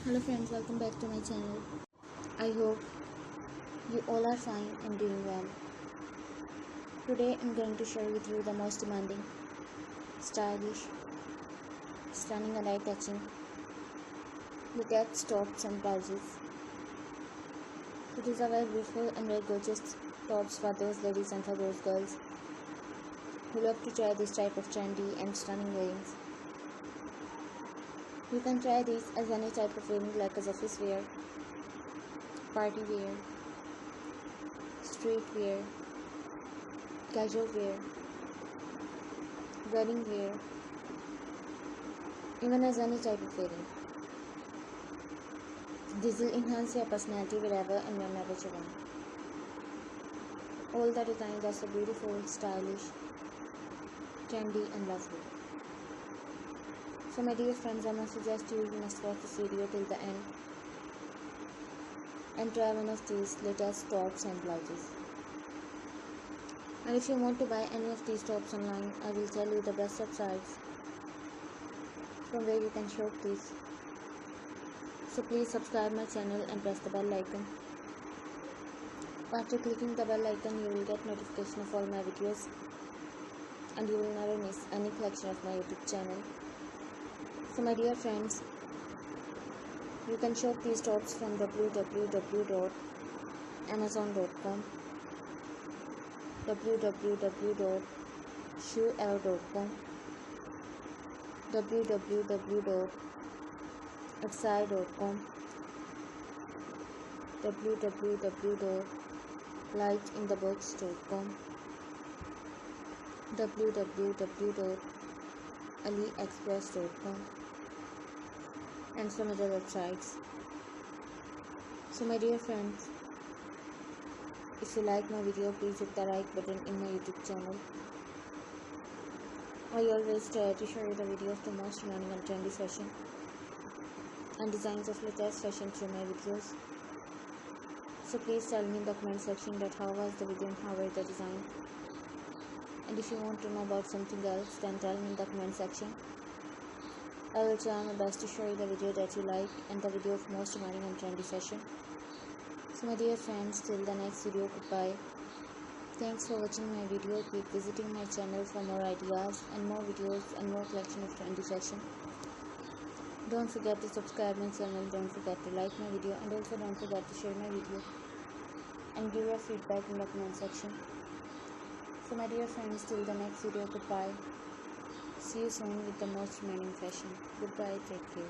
Hello friends, welcome back to my channel. I hope you all are fine and doing well. Today I'm going to share with you the most demanding, stylish, stunning and eye-catching latex tops and blouses. So these are very beautiful and very gorgeous tops for those ladies and for those girls who love to try this type of trendy and stunning wearings. You can try these as any type of wearing like as office wear, party wear, street wear, casual wear, wedding wear, even as any type of wearing. This will enhance your personality wherever and whenever you want. All the designs are so beautiful, stylish, trendy and lovely. So my dear friends, I must suggest you must watch this video till the end and try one of these latest tops and blouses. And if you want to buy any of these tops online, I will tell you the best websites from where you can shop these. So please subscribe my channel and press the bell icon. After clicking the bell icon, you will get notification of all my videos and you will never miss any collection of my YouTube channel. So my dear friends, you can shop these tops from www.amazon.com, www.shoeever.com, www.etsy.com, www.lightinthebox.com, www.aliexpress.com, and some other websites. So my dear friends, if you like my video, please hit the like button in my YouTube channel. I always try to show you the video of the most demanding and trendy fashion and designs of latest fashion through my videos. So please tell me in the comment section that how was the video and how was the design. And if you want to know about something else, then tell me in the comment section. I will try my best to show you the video that you like and the video of most demanding and trendy fashion. So my dear friends, till the next video, goodbye. Thanks for watching my video. Keep visiting my channel for more ideas and more videos and more collection of trendy fashion. Don't forget to subscribe my channel, don't forget to like my video, and also don't forget to share my video and give your feedback in the comment section. So my dear friends, till the next video, goodbye. See you soon with the most demanding fashion. Goodbye, take care.